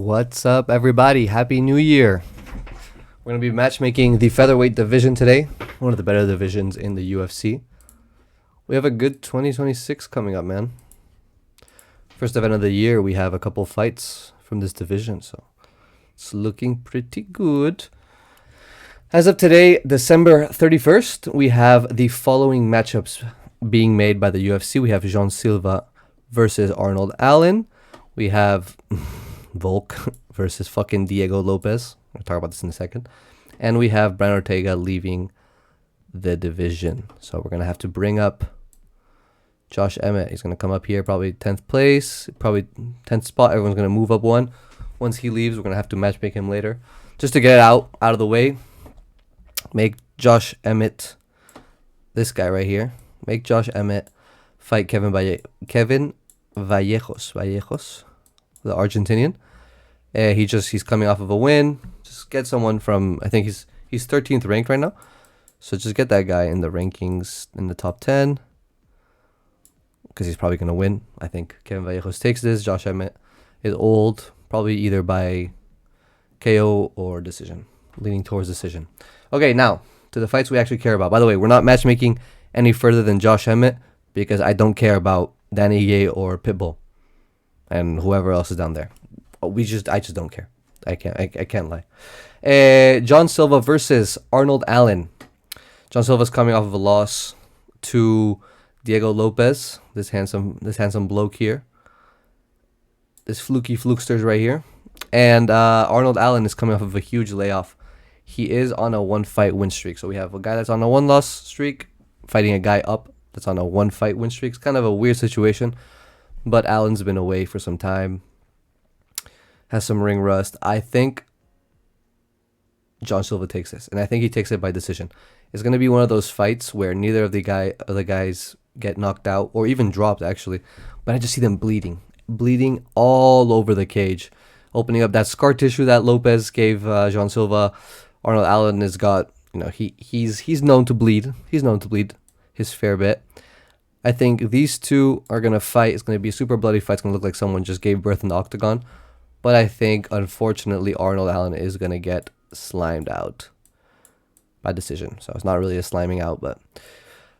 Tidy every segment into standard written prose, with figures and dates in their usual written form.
What's up, everybody? Happy New Year. We're going to be matchmaking the featherweight division today, one of the better divisions in the UFC. We have a good 2026 coming up, man. First event of the year, we have a couple fights from this division, so it's looking pretty good. As of today, December 31st, we have the following matchups being made by the UFC. We have Jean Silva versus Arnold Allen. We have Volk versus fucking Diego Lopez. We'll talk about this in a second. And we have Brian Ortega leaving the division. So we're going to have to bring up Josh Emmett. He's going to come up here, probably 10th place, probably 10th spot. Everyone's going to move up one. Once he leaves, we're going to have to matchmake him later. Just to get it out of the way, make Josh Emmett, this guy right here, make Josh Emmett fight Kevin Vallejos, the Argentinian. He's coming off of a win. Just get someone from, I think he's 13th ranked right now. So just get that guy in the rankings in the top 10. Because he's probably going to win. I think Kevin Vallejos takes this. Josh Emmett is old. Probably either by KO or decision. Leaning towards decision. Okay, now to the fights we actually care about. By the way, we're not matchmaking any further than Josh Emmett. Because I don't care about Danny Ye or Pitbull. And whoever else is down there. I just don't care. I can't lie. John Silva versus Arnold Allen. John Silva's coming off of a loss to Diego Lopez, this handsome bloke here. This flukesters right here. And Arnold Allen is coming off of a huge layoff. He is on a 1-fight win streak. So we have a guy that's on a 1-loss streak fighting a guy up that's on a 1-fight win streak. It's kind of a weird situation. But Allen's been away for some time. Has some ring rust. I think John Silva takes this. And I think he takes it by decision. It's going to be one of those fights where neither of the guys get knocked out. Or even dropped, actually. But I just see them bleeding. Bleeding all over the cage. Opening up that scar tissue that Lopez gave John Silva. Arnold Allen has got, he's known to bleed. He's known to bleed his fair bit. I think these two are going to fight. It's going to be a super bloody fight. It's going to look like someone just gave birth in the octagon. But I think, unfortunately, Arnold Allen is going to get slimed out by decision. So it's not really a sliming out, but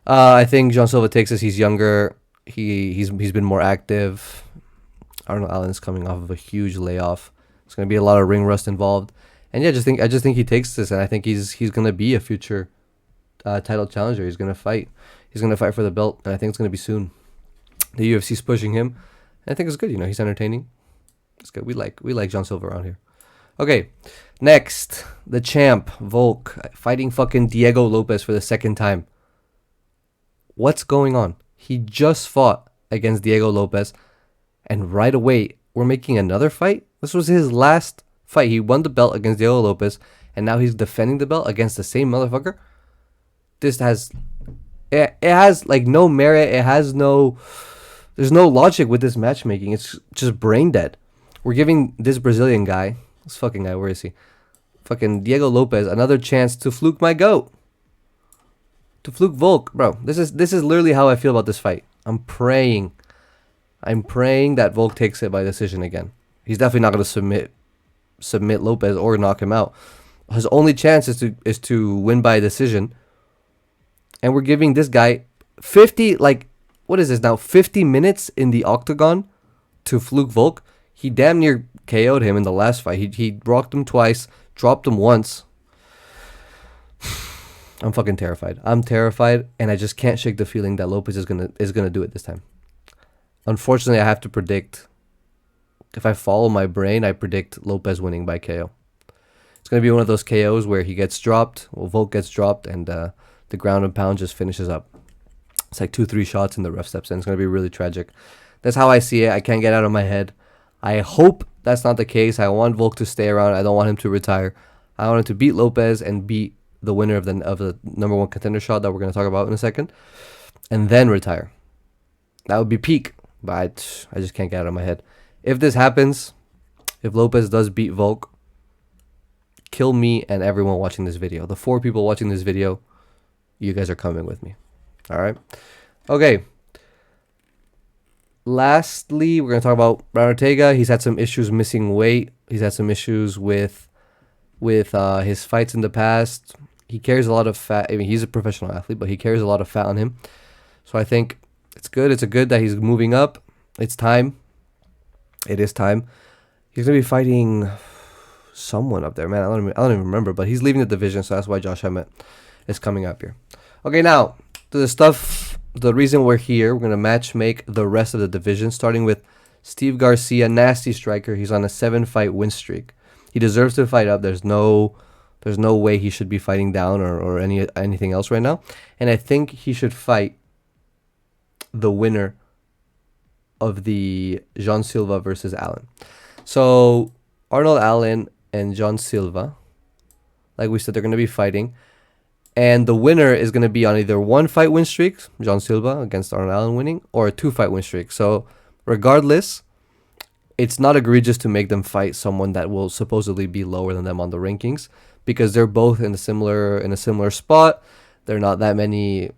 I think John Silva takes this. He's younger. He's been more active. Arnold Allen is coming off of a huge layoff. There's going to be a lot of ring rust involved. And yeah, I just think he takes this, and I think he's going to be a future title challenger. He's going to fight. He's going to fight for the belt, and I think it's going to be soon. The UFC's pushing him. And I think it's good. He's entertaining. It's good. We like John Silva around here. Okay, next, the champ, Volk, fighting fucking Diego Lopez for the second time. What's going on? He just fought against Diego Lopez, and right away, we're making another fight? This was his last fight. He won the belt against Diego Lopez, and now he's defending the belt against the same motherfucker? It has like no merit. There's no logic with this matchmaking. It's just brain dead. We're giving this Brazilian guy, this fucking guy, where is he? Fucking Diego Lopez, another chance to fluke my goat. To fluke Volk, bro. This is literally how I feel about this fight. I'm praying that Volk takes it by decision again. He's definitely not going to submit Lopez or knock him out. His only chance is to win by decision. And we're giving this guy 50 minutes in the octagon to fluke Volk. He damn near KO'd him in the last fight. He rocked him twice, dropped him once. I'm fucking terrified. I'm terrified, and I just can't shake the feeling that Lopez is gonna do it this time. Unfortunately, I have to predict. If I follow my brain, I predict Lopez winning by KO. It's gonna be one of those KOs where he gets dropped, Volk gets dropped, and the ground and pound just finishes up. It's like 2-3 shots and the ref steps in. It's going to be really tragic. That's how I see it. I can't get out of my head. I hope that's not the case. I want Volk to stay around. I don't want him to retire. I want him to beat Lopez and beat the winner of the number one contender shot that we're going to talk about in a second. And then retire. That would be peak. But I just can't get out of my head. If this happens, if Lopez does beat Volk, kill me and everyone watching this video. The 4 people watching this video, you guys are coming with me. All right. Okay. Lastly, we're going to talk about Brian Ortega. He's had some issues missing weight. He's had some issues with his fights in the past. He carries a lot of fat. I mean, he's a professional athlete, but he carries a lot of fat on him. So I think it's good. It's a good that he's moving up. It's time. It is time. He's gonna be fighting someone up there, man. I don't even remember, but he's leaving the division, so that's why Josh Emmett is coming up here. Okay, now to the stuff. The reason we're here, we're gonna match make the rest of the division, starting with Steve Garcia, nasty striker. He's on a 7-fight win streak. He deserves to fight up. There's no way he should be fighting down or anything else right now. And I think he should fight the winner of the John Silva versus Allen. So Arnold Allen and John Silva, like we said, they're going to be fighting. And the winner is going to be on either 1-fight win streak, John Silva against Arnold Allen winning, or a 2-fight win streak. So regardless, it's not egregious to make them fight someone that will supposedly be lower than them on the rankings, because they're both in a similar spot. They're not that many,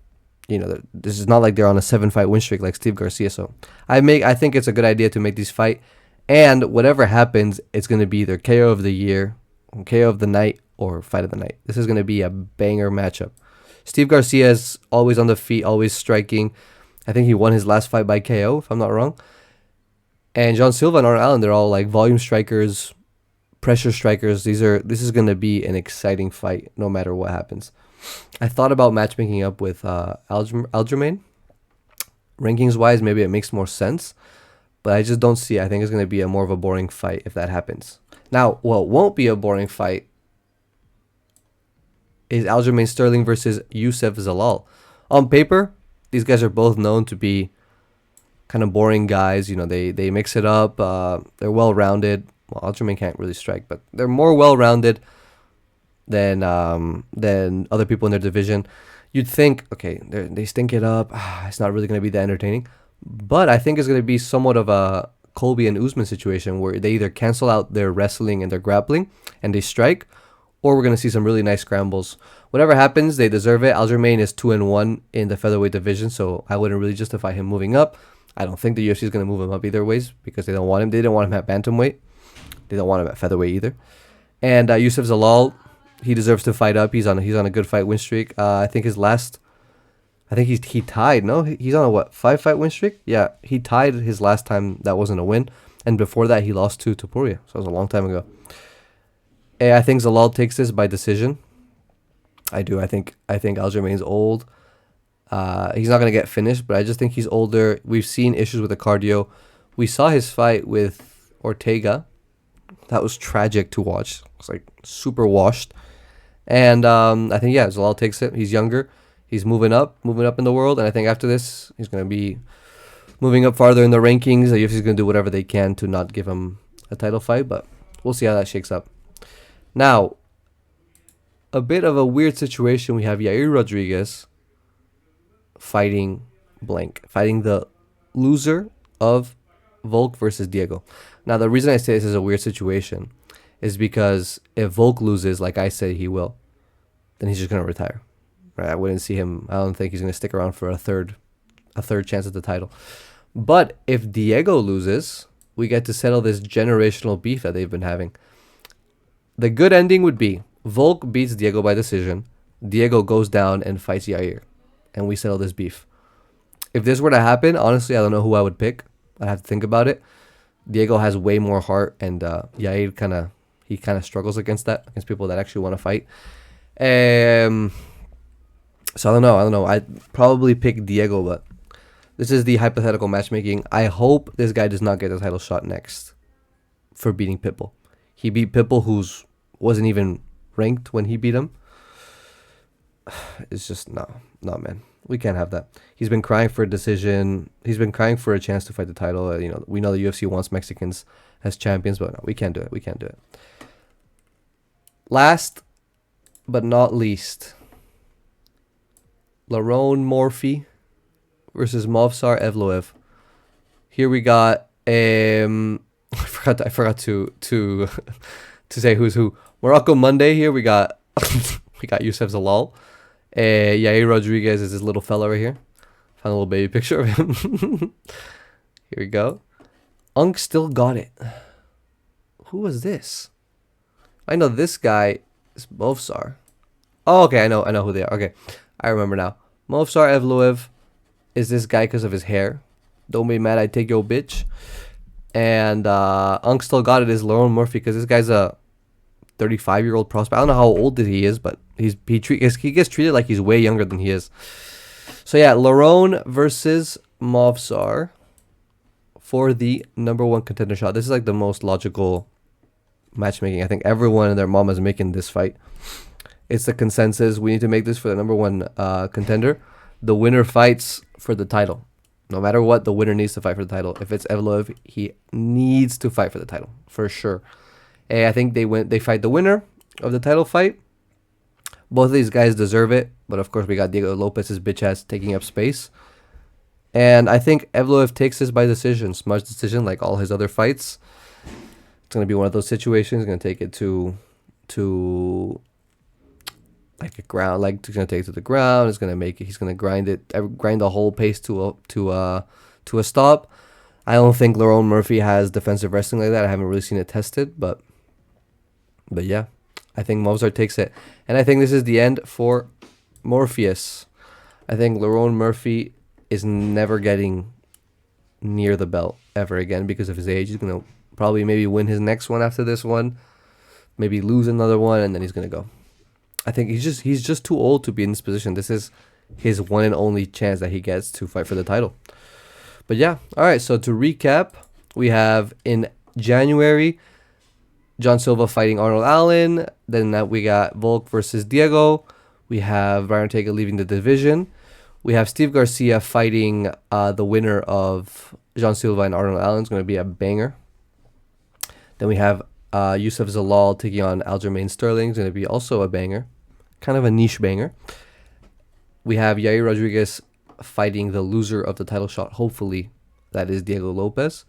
this is not like they're on a 7-fight win streak like Steve Garcia. So I think it's a good idea to make these fight, and whatever happens, it's going to be either KO of the year, KO of the night, or fight of the night. This is going to be a banger matchup. Steve Garcia is always on the feet, always striking. I think he won his last fight by KO, if I'm not wrong. And John Silva and Arnold Allen, they're all like volume strikers, pressure strikers. This is going to be an exciting fight no matter what happens. I thought about matchmaking up with Aljamain. Rankings-wise, maybe it makes more sense. But I just don't see it. I think it's going to be more of a boring fight if that happens. Now, what won't be a boring fight is Aljamain Sterling versus Youssef Zalal. On paper, these guys are both known to be kind of boring guys. They mix it up. They're well-rounded. Well, Aljamain can't really strike, but they're more well-rounded than other people in their division. You'd think, okay, they stink it up. It's not really going to be that entertaining. But I think it's going to be somewhat of a Colby and Usman situation where they either cancel out their wrestling and their grappling and they strike, or we're going to see some really nice scrambles. Whatever happens, they deserve it. Aljamain is 2-1 in the featherweight division, so I wouldn't really justify him moving up. I don't think the UFC is going to move him up either ways because they don't want him. They don't want him at bantamweight. They don't want him at featherweight either. And Youssef Zalal, he deserves to fight up. He's on a good fight win streak. I think he tied. No, he's on a 5-fight win streak? Yeah, he tied his last time that wasn't a win, and before that he lost to Topuria. So it was a long time ago. I think Zalal takes this by decision. I do. I think Aljamain's old. He's not going to get finished, but I just think he's older. We've seen issues with the cardio. We saw his fight with Ortega. That was tragic to watch. It was like super washed. And I think, Zalal takes it. He's younger. He's moving up in the world. And I think after this, he's going to be moving up farther in the rankings. The UFC is going to do whatever they can to not give him a title fight, but we'll see how that shakes up. Now, a bit of a weird situation. We have Yair Rodriguez fighting the loser of Volk versus Diego. Now, the reason I say this is a weird situation is because if Volk loses, like I say he will, then he's just going to retire. Right? I wouldn't see him. I don't think he's going to stick around for a third chance at the title. But if Diego loses, we get to settle this generational beef that they've been having. The good ending would be Volk beats Diego by decision. Diego goes down and fights Yair, and we settle this beef. If this were to happen, honestly, I don't know who I would pick. I have to think about it. Diego has way more heart, and Yair kind of struggles against people that actually want to fight. So I don't know. I'd probably pick Diego, but this is the hypothetical matchmaking. I hope this guy does not get the title shot next for beating Pitbull. He beat Pitbull, who's wasn't even ranked when he beat him. It's just no, man. We can't have that. He's been crying for a decision. He's been crying for a chance to fight the title. We know the UFC wants Mexicans as champions, but no, we can't do it. Last but not least, Lerone Murphy versus Movsar Evloev. Here we got I forgot to to say who's who. Morocco Monday. Here we got Youssef Zalal. Yair Rodriguez is this little fella right here. Found a little baby picture of him. Here we go. Unk still got it. Who was this? I know this guy is Movsar. Oh, okay, I know who they are. Okay, I remember now. Movsar Evloev is this guy because of his hair. Don't be mad, I take your bitch. And Unk Still Got It is Lerone Murphy because this guy's a 35-year-old prospect. I don't know how old he is, but he gets treated like he's way younger than he is. So yeah, Lerone versus Movsar for the #1 contender shot. This is like the most logical matchmaking. I think everyone and their mom is making this fight. It's the consensus. We need to make this for the #1 contender. The winner fights for the title. No matter what, the winner needs to fight for the title. If it's Evloev, he needs to fight for the title for sure. And I think they fight the winner of the title fight. Both of these guys deserve it, but of course we got Diego Lopez's bitch ass taking up space. And I think Evloev takes this by decision, smudge decision, like all his other fights. It's gonna be one of those situations. He's gonna take it to like a ground, like he's gonna take it to the ground. It's gonna make it. He's gonna grind the whole pace to a stop. I don't think Lerone Murphy has defensive wrestling like that. I haven't really seen it tested, but yeah, I think Movsar takes it, and I think this is the end for Morpheus. I think Lerone Murphy is never getting near the belt ever again because of his age. He's gonna probably maybe win his next one after this one, maybe lose another one, and then he's gonna go. I think he's just too old to be in this position. This is his one and only chance that he gets to fight for the title. But yeah, all right. So to recap, we have in January, John Silva fighting Arnold Allen. Then we got Volk versus Diego. We have Brian Ortega leaving the division. We have Steve Garcia fighting the winner of John Silva and Arnold Allen. It's going to be a banger. Then we have Yusuf Zalal taking on Aljamain Sterling. It's going to be also a banger. Kind of a niche banger. We have Yair Rodriguez fighting the loser of the title shot. Hopefully, that is Diego Lopez.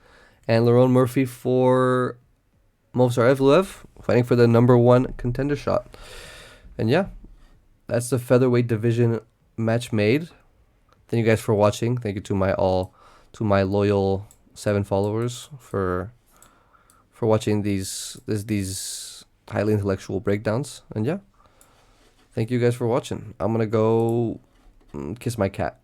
And Lerone Murphy for Movsar Evloev fighting for the #1 contender shot. And yeah, that's the featherweight division match made. Thank you guys for watching. Thank you to my loyal 7 followers for watching these highly intellectual breakdowns. And yeah, thank you guys for watching. I'm gonna go kiss my cat.